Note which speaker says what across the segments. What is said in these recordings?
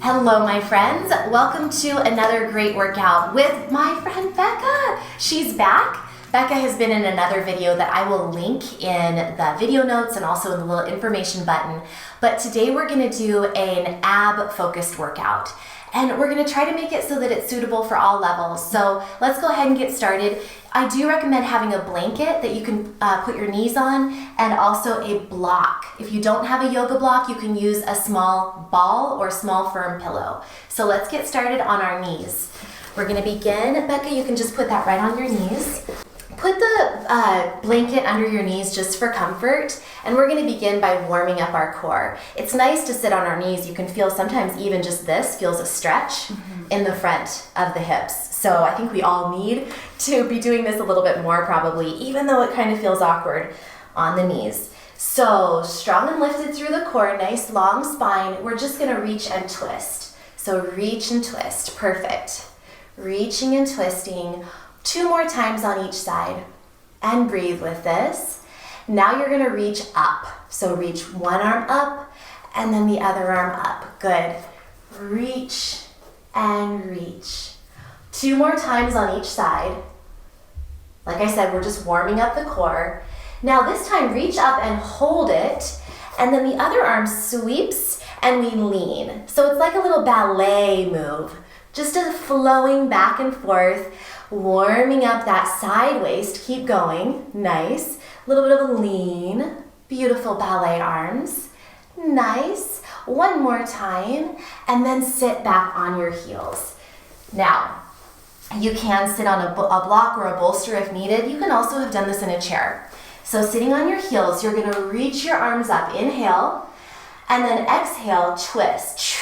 Speaker 1: Hello, my friends. Welcome to another great workout with my friend Becca. She's back. Becca has been in another video that I will link in the video notes and also in the little information button. But today we're going to do an ab-focused workout. And we're going to try to make it so that it's suitable for all levels. So let's go ahead and get started. I do recommend having a blanket that you can put your knees on, and also a block. If you don't have a yoga block, you can use a small ball or small firm pillow. So let's get started on our knees. We're going to begin. Becca, you can just put that right on your knees. Put the blanket under your knees just for comfort, and we're going to begin by warming up our core. It's nice to sit on our knees. You can feel sometimes even just this feels a stretch in the front of the hips. So I think we all need to be doing this a little bit more probably, even though it kind of feels awkward on the knees. So strong and lifted through the core, nice long spine. We're just going to reach and twist. So reach and twist, perfect. Reaching and twisting. 2 more times on each side, and breathe with this. Now you're going to reach up. So reach one arm up and then the other arm up. Good. Reach and reach. 2 more times on each side. Like I said, we're just warming up the core. Now this time reach up and hold it, and then the other arm sweeps and we lean. So it's like a little ballet move, just a flowing back and forth. Warming up that side waist, keep going, nice. A little bit of a lean, beautiful ballet arms, nice. One more time, and then sit back on your heels. Now, you can sit on a block or a bolster if needed. You can also have done this in a chair. So sitting on your heels, you're gonna reach your arms up, inhale, and then exhale, twist.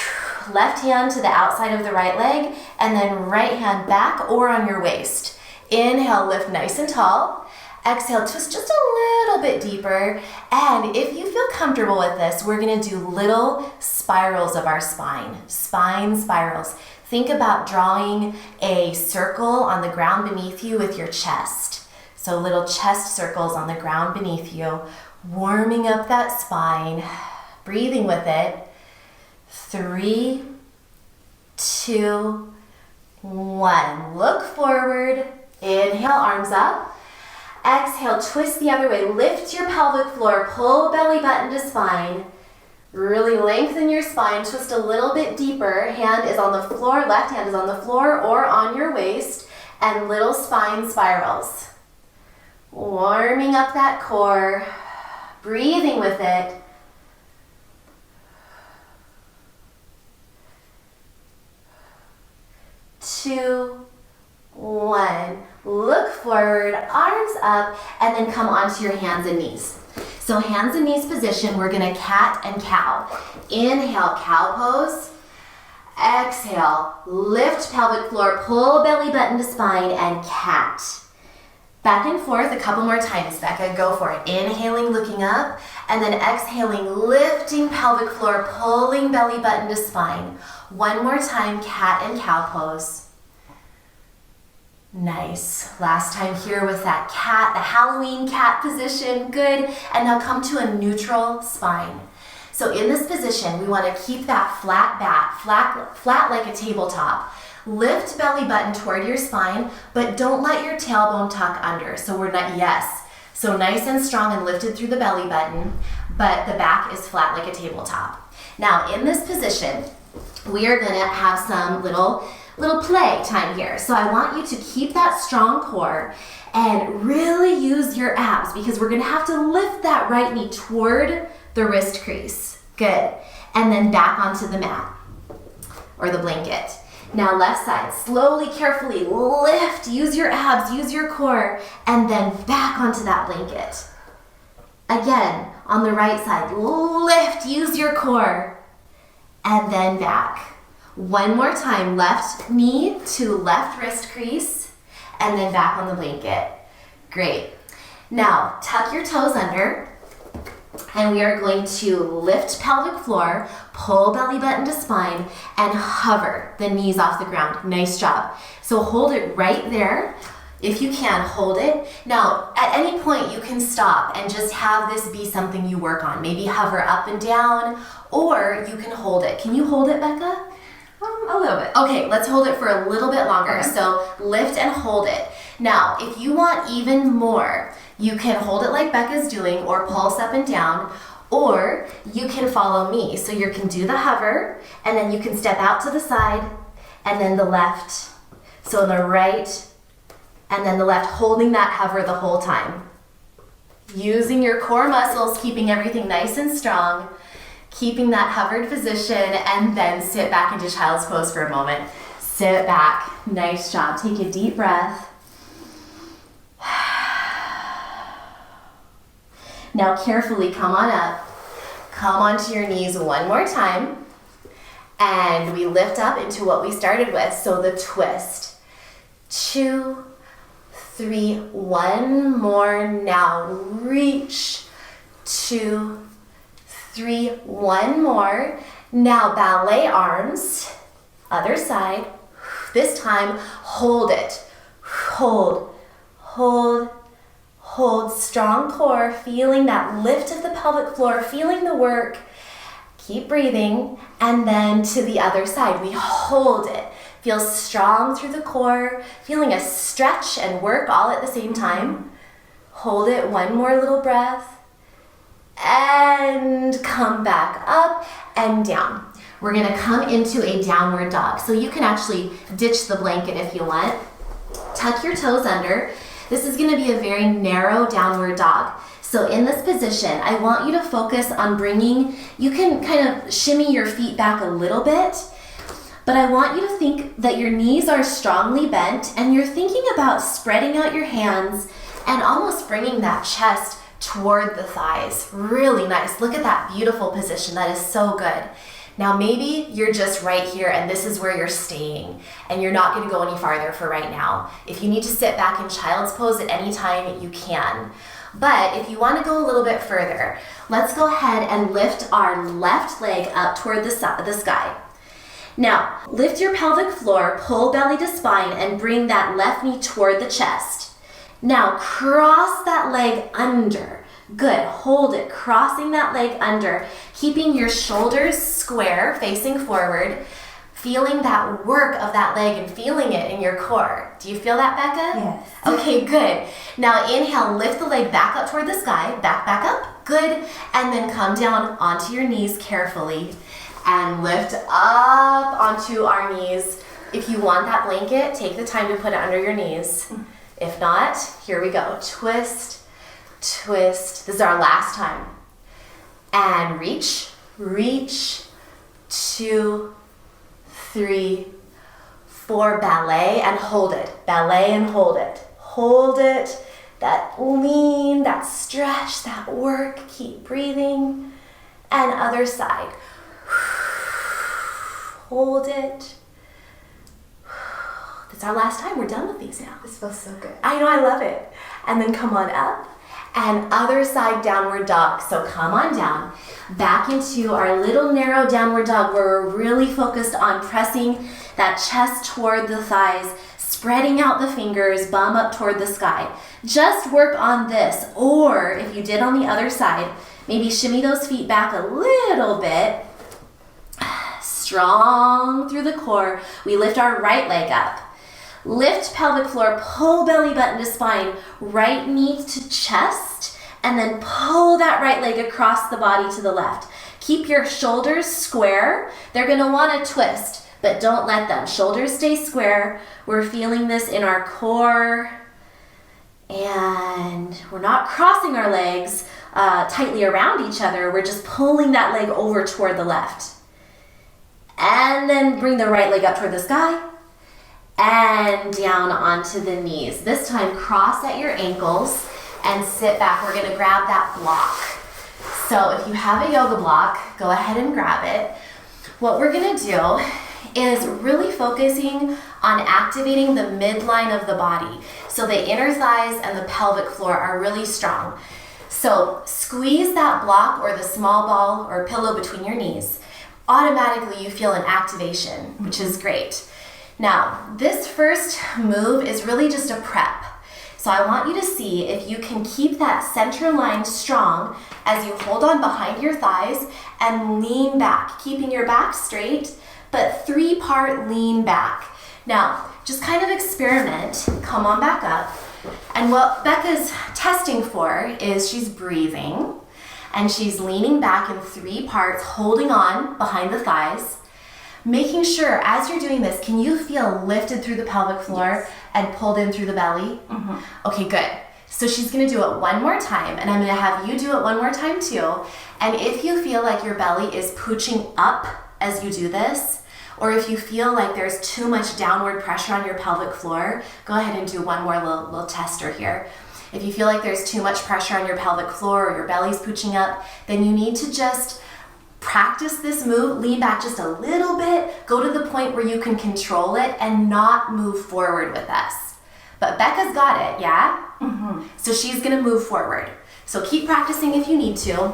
Speaker 1: Left hand to the outside of the right leg, and then right hand back or on your waist. Inhale, lift nice and tall. Exhale, twist just a little bit deeper. And if you feel comfortable with this, we're gonna do little spirals of our spine. Spine spirals. Think about drawing a circle on the ground beneath you with your chest. So little chest circles on the ground beneath you. Warming up that spine. Breathing with it. 3, 2, 1. Look forward. Inhale, arms up. Exhale, twist the other way. Lift your pelvic floor. Pull belly button to spine. Really lengthen your spine. Twist a little bit deeper. Hand is on the floor. Left hand is on the floor or on your waist. And little spine spirals. Warming up that core. Breathing with it. 2, 1. Look forward, arms up, and then come onto your hands and knees. So hands and knees position, we're gonna cat and cow. Inhale, cow pose. Exhale, lift pelvic floor, pull belly button to spine, and cat. Back and forth a couple more times, Becca, go for it. Inhaling, looking up, and then exhaling, lifting pelvic floor, pulling belly button to spine. One more time, cat and cow pose. Nice. Last time here with that cat, the Halloween cat position. Good. And now come to a neutral spine. So in this position, we want to keep that flat back, flat like a tabletop. Lift belly button toward your spine, but don't let your tailbone tuck under. So we're not, yes. So nice and strong and lifted through the belly button, but the back is flat like a tabletop. Now in this position, we are gonna have some little play time here. So I want you to keep that strong core and really use your abs, because we're gonna have to lift that right knee toward the wrist crease. Good. And then back onto the mat or the blanket. Now left side, slowly, carefully lift, use your abs, use your core, and then back onto that blanket. Again, on the right side, lift, use your core, and then back. One more time, left knee to left wrist crease, and then back on the blanket. Great. Now, tuck your toes under, and we are going to lift pelvic floor, pull belly button to spine, and hover the knees off the ground. Nice job. So hold it right there. If you can, hold it. Now, at any point, you can stop and just have this be something you work on. Maybe hover up and down, or you can hold it. Can you hold it, Becca?
Speaker 2: A little bit.
Speaker 1: Okay, let's hold it for a little bit longer.
Speaker 2: Okay.
Speaker 1: So lift and hold it. Now, if you want even more, you can hold it like Becca's doing or pulse up and down, or you can follow me. So you can do the hover, and then you can step out to the side, and then the left. So the right, and then the left, holding that hover the whole time. Using your core muscles, keeping everything nice and strong, keeping that hovered position, and then sit back into child's pose for a moment. Sit back. Nice job. Take a deep breath. Now carefully come on up. Come onto your knees one more time. And we lift up into what we started with. So the twist. 2, 3, one more. Now reach. 2, 3, one more. Now ballet arms, other side. This time, hold it. Hold, hold, hold. Strong core, feeling that lift of the pelvic floor, feeling the work. Keep breathing. And then to the other side, we hold it. Feel strong through the core, feeling a stretch and work all at the same time. Hold it, one more little breath. And come back up and down. We're gonna come into a downward dog. So you can actually ditch the blanket if you want. Tuck your toes under. This is gonna be a very narrow downward dog. So in this position, I want you to focus on bringing, you can kind of shimmy your feet back a little bit, but I want you to think that your knees are strongly bent and you're thinking about spreading out your hands and almost bringing that chest toward the thighs. Really nice. Look at that beautiful position. That is so good. Now maybe you're just right here and this is where you're staying and you're not going to go any farther for right now. If you need to sit back in child's pose at any time, you can. But if you want to go a little bit further, let's go ahead and lift our left leg up toward the sky. Now, lift your pelvic floor, pull belly to spine, and bring that left knee toward the chest. Now, cross that leg under. Good, hold it, crossing that leg under, keeping your shoulders square, facing forward, feeling that work of that leg and feeling it in your core. Do you feel that, Becca?
Speaker 2: Yes.
Speaker 1: Okay, good. Now inhale, lift the leg back up toward the sky, back up, good. And then come down onto your knees carefully and lift up onto our knees. If you want that blanket, take the time to put it under your knees. If not, here we go. Twist, twist. This is our last time. And reach, 2, 3, 4, ballet and hold it. Ballet and hold it. Hold it. That lean, that stretch, that work. Keep breathing. And other side. Hold it. That's our last time. We're done with these now.
Speaker 2: This feels so good.
Speaker 1: I know, I love it. And then come on up. And other side downward dog. So come on down. Back into our little narrow downward dog where we're really focused on pressing that chest toward the thighs, spreading out the fingers, bum up toward the sky. Just work on this. Or if you did on the other side, maybe shimmy those feet back a little bit. Strong through the core. We lift our right leg up. Lift pelvic floor, pull belly button to spine, right knee to chest, and then pull that right leg across the body to the left. Keep your shoulders square. They're gonna wanna twist, but don't let them. Shoulders stay square. We're feeling this in our core. And we're not crossing our legs tightly around each other. We're just pulling that leg over toward the left. And then bring the right leg up toward the sky. And down onto the knees. This time, cross at your ankles and sit back. We're gonna grab that block. So if you have a yoga block, go ahead and grab it. What we're gonna do is really focusing on activating the midline of the body. So the inner thighs and the pelvic floor are really strong. So squeeze that block or the small ball or pillow between your knees. Automatically you feel an activation, which is great. Now, this first move is really just a prep. So I want you to see if you can keep that center line strong as you hold on behind your thighs and lean back, keeping your back straight, but 3-part lean back. Now, just kind of experiment, come on back up. And what Becca's testing for is she's breathing and she's leaning back in 3 parts, holding on behind the thighs, making sure as you're doing this, can you feel lifted through the pelvic floor and pulled in through the belly? Okay, good. So she's gonna do it one more time, and I'm gonna have you do it one more time too. And if you feel like your belly is pooching up as you do this, or if you feel like there's too much downward pressure on your pelvic floor, go ahead and do one more little tester here. If you feel like there's too much pressure on your pelvic floor or your belly's pooching up, then you need to just practice this move, lean back just a little bit, go to the point where you can control it and not move forward with us. But Becca's got it, yeah? So she's gonna move forward. So keep practicing if you need to.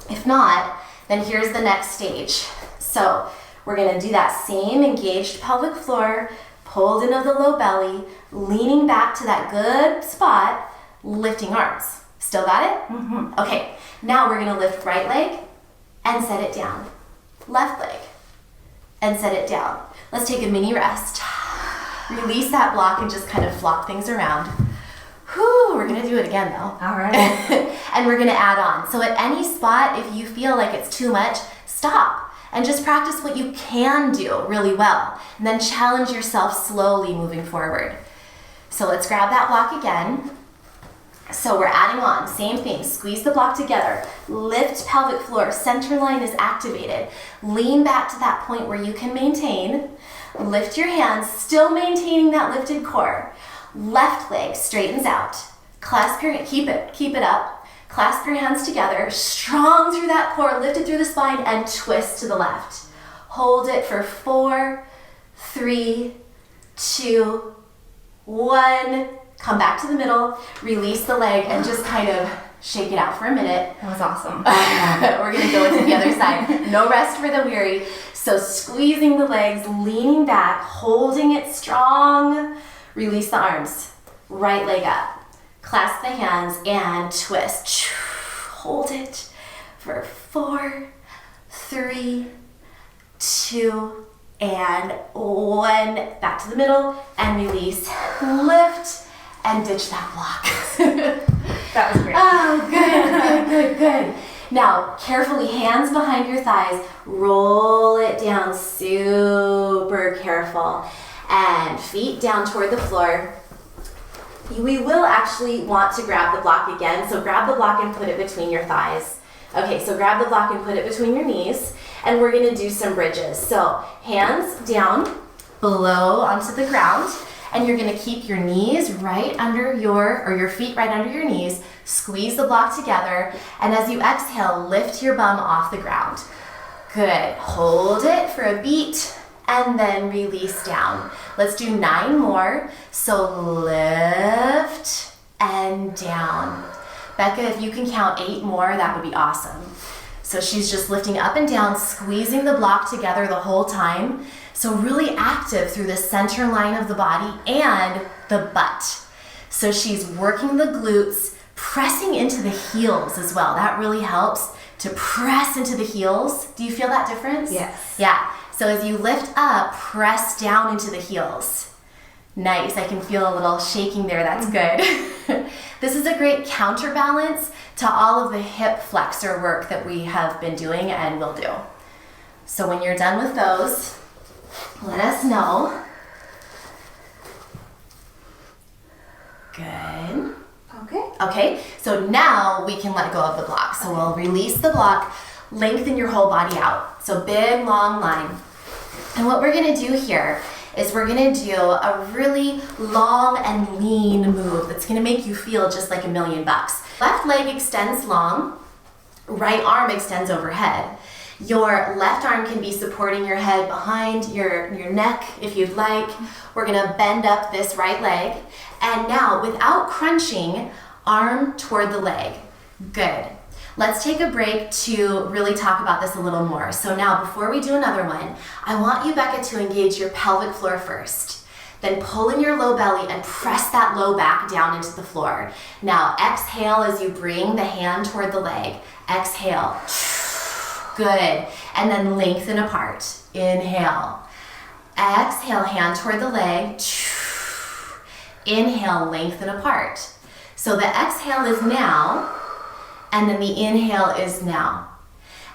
Speaker 1: If not, then here's the next stage. So we're gonna do that same engaged pelvic floor, pulled into the low belly, leaning back to that good spot, lifting arms. Still got it? Okay, now we're gonna lift right leg and set it down. Left leg and set it down. Let's take a mini rest. Release that block and just kind of flop things around. Whew, we're gonna do it again though.
Speaker 2: All right.
Speaker 1: And we're gonna add on. So at any spot, if you feel like it's too much, stop and just practice what you can do really well. And then challenge yourself slowly moving forward. So let's grab that block again. So we're adding on, same thing, squeeze the block together, lift pelvic floor, center line is activated. Lean back to that point where you can maintain. Lift your hands, still maintaining that lifted core. Left leg straightens out. Clasp your, keep it up. Clasp your hands together, strong through that core, lifted through the spine, and twist to the left. Hold it for 4, 3, 2, 1. Come back to the middle, release the leg, and just kind of shake it out for a minute.
Speaker 2: That was awesome.
Speaker 1: We're gonna go into the other side. No rest for the weary. So squeezing the legs, leaning back, holding it strong. Release the arms. Right leg up. Clasp the hands and twist. Hold it for 4, 3, 2, and 1. Back to the middle and release. Lift. And ditch that block.
Speaker 2: That was great.
Speaker 1: Oh, good. Now, carefully, hands behind your thighs, roll it down, super careful. And feet down toward the floor. We will actually want to grab the block again, so grab the block and put it between your thighs. Okay, so grab the block and put it between your knees, and we're gonna do some bridges. So hands down, below onto the ground, and you're gonna keep your knees right under your feet right under your knees, squeeze the block together, and as you exhale, lift your bum off the ground. Good, hold it for a beat, and then release down. Let's do 9 more. So lift and down. Becca, if you can count 8 more, that would be awesome. So she's just lifting up and down, squeezing the block together the whole time. So really active through the center line of the body and the butt. So she's working the glutes, pressing into the heels as well. That really helps to press into the heels. Do you feel that difference?
Speaker 2: Yes.
Speaker 1: Yeah. So as you lift up, press down into the heels. Nice. I can feel a little shaking there. That's good. This is a great counterbalance to all of the hip flexor work that we have been doing and will do. So when you're done with those, let us know. Good. Okay, so now we can let go of the block. So we'll release the block, lengthen your whole body out. So big, long line. And what we're gonna do here is we're gonna do a really long and lean move that's gonna make you feel just like $1,000,000. Left leg extends long, right arm extends overhead. Your left arm can be supporting your head behind your neck if you'd like. We're gonna bend up this right leg. And now, without crunching, arm toward the leg. Good. Let's take a break to really talk about this a little more. So now, before we do another one, I want you, Becca, to engage your pelvic floor first. Then pull in your low belly and press that low back down into the floor. Now, exhale as you bring the hand toward the leg. Exhale. Good. And then lengthen apart. Inhale. Exhale, hand toward the leg. Inhale, lengthen apart. So the exhale is now, and then the inhale is now.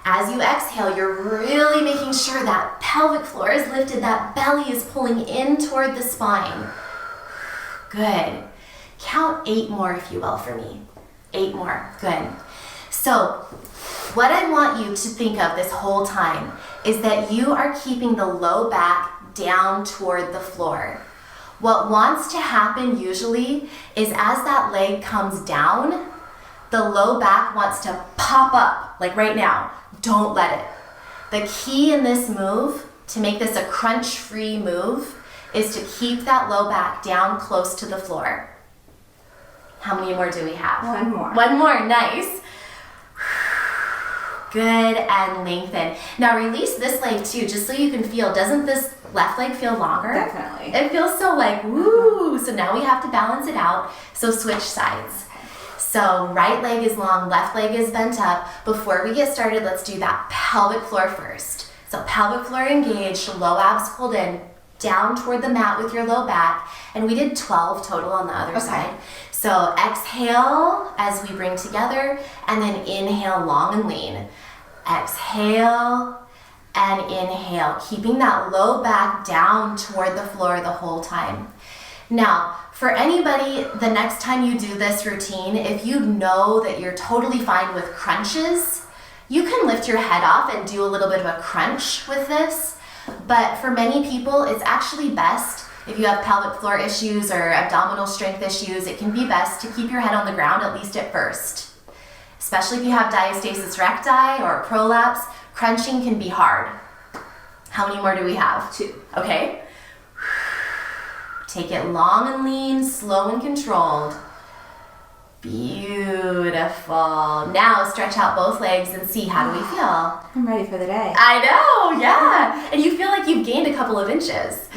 Speaker 1: As you exhale, you're really making sure that pelvic floor is lifted, that belly is pulling in toward the spine. Good. Count 8 more, if you will, for me. 8 more. Good. So what I want you to think of this whole time is that you are keeping the low back down toward the floor. What wants to happen usually is as that leg comes down, the low back wants to pop up, like right now. Don't let it. The key in this move, to make this a crunch-free move, is to keep that low back down close to the floor. How many more do we have?
Speaker 2: 1 more.
Speaker 1: 1 more, nice. Good, and lengthen. Now release this leg too, just so you can feel, doesn't this left leg feel longer?
Speaker 2: Definitely.
Speaker 1: It feels so like, woo. So now we have to balance it out. So switch sides. So right leg is long, left leg is bent up. Before we get started, let's do that pelvic floor first. So pelvic floor engaged, low abs pulled in, down toward the mat with your low back. And we did 12 total on the other side. So exhale as we bring together, and then inhale long and lean. Exhale and inhale, keeping that low back down toward the floor the whole time. Now, for anybody, the next time you do this routine, if you know that you're totally fine with crunches, you can lift your head off and do a little bit of a crunch with this. But for many people, it's actually best, if you have pelvic floor issues or abdominal strength issues, it can be best to keep your head on the ground, at least at first. Especially if you have diastasis recti or prolapse, crunching can be hard. How many more do we have?
Speaker 2: 2.
Speaker 1: Okay. Take it long and lean, slow and controlled. Beautiful. Now stretch out both legs and see, how do we feel?
Speaker 2: I'm ready for the day.
Speaker 1: I know, yeah. And you feel like you've gained a couple of inches.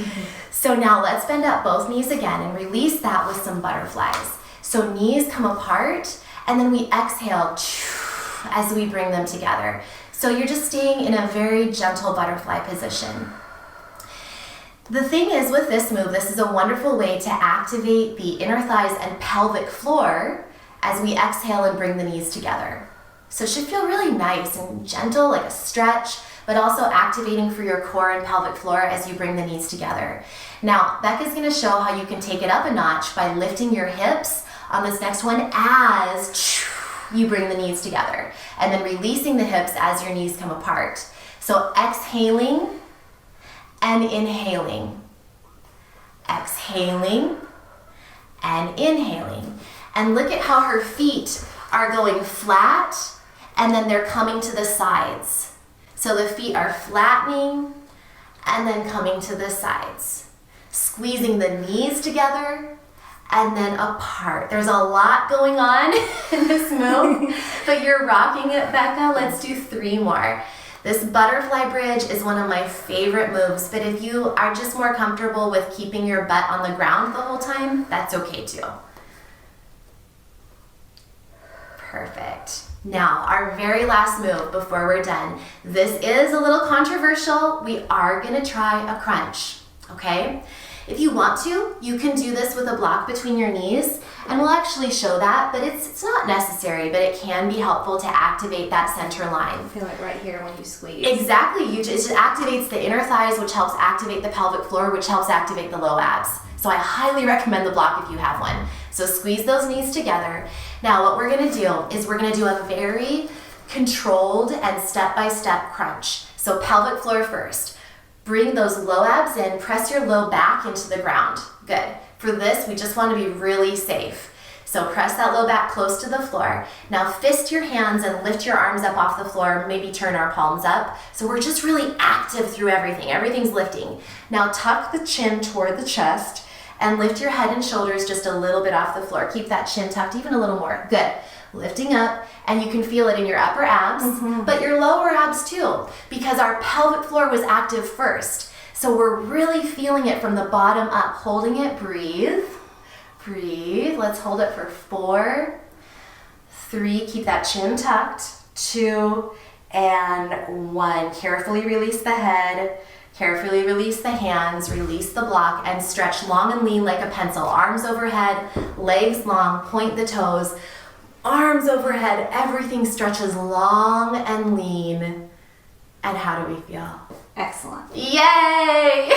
Speaker 1: So now let's bend up both knees again and release that with some butterflies. So knees come apart, and then we exhale as we bring them together. So you're just staying in a very gentle butterfly position. The thing is with this move, this is a wonderful way to activate the inner thighs and pelvic floor as we exhale and bring the knees together. So it should feel really nice and gentle, like a stretch, but also activating for your core and pelvic floor as you bring the knees together. Now, Becca's gonna show how you can take it up a notch by lifting your hips on this next one as you bring the knees together, and then releasing the hips as your knees come apart. So exhaling and inhaling. Exhaling and inhaling. And look at how her feet are going flat, and then they're coming to the sides. So the feet are flattening and then coming to the sides. Squeezing the knees together and then apart. There's a lot going on in this move, but you're rocking it, Becca. Let's do 3 more. This butterfly bridge is one of my favorite moves, but if you are just more comfortable with keeping your butt on the ground the whole time, that's okay too. Perfect. Now, our very last move before we're done. This is a little controversial. We are gonna try a crunch, okay? If you want to, you can do this with a block between your knees, and we'll actually show that, but it's not necessary, but it can be helpful to activate that center line.
Speaker 2: I feel it right here when you squeeze.
Speaker 1: Exactly, it just activates the inner thighs, which helps activate the pelvic floor, which helps activate the low abs. So I highly recommend the block if you have one. So squeeze those knees together. Now what we're gonna do is we're gonna do a very controlled and step-by-step crunch. So pelvic floor first. Bring those low abs in, press your low back into the ground. Good. For this, we just want to be really safe. So press that low back close to the floor. Now fist your hands and lift your arms up off the floor, maybe turn our palms up. So we're just really active through everything. Everything's lifting. Now tuck the chin toward the chest and lift your head and shoulders just a little bit off the floor. Keep that chin tucked even a little more. Good. Lifting up, and you can feel it in your upper abs, but your lower abs too, because our pelvic floor was active first. So we're really feeling it from the bottom up, holding it. Breathe, breathe. Let's hold it for 4, 3, keep that chin tucked, 2, and 1. Carefully release the head, carefully release the hands, release the block, and stretch long and lean like a pencil. Arms overhead, legs long, point the toes, arms overhead, everything stretches long and lean. And how do we feel?
Speaker 2: Excellent.
Speaker 1: Yay!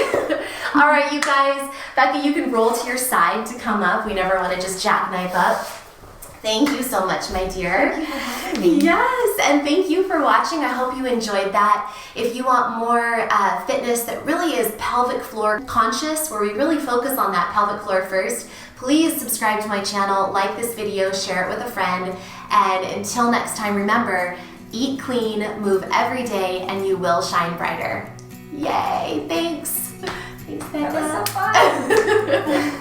Speaker 1: All right, you guys. Becca, you can roll to your side to come up. We never want to just jackknife up. Thank you so much, my dear.
Speaker 2: Thank you for having me.
Speaker 1: Yes, and thank you for watching. I hope you enjoyed that. If you want more fitness that really is pelvic floor conscious, where we really focus on that pelvic floor first, please subscribe to my channel, like this video, share it with a friend, and until next time, remember, eat clean, move every day, and you will shine brighter. Yay, thanks. Thanks, Becca.
Speaker 2: That was so fun.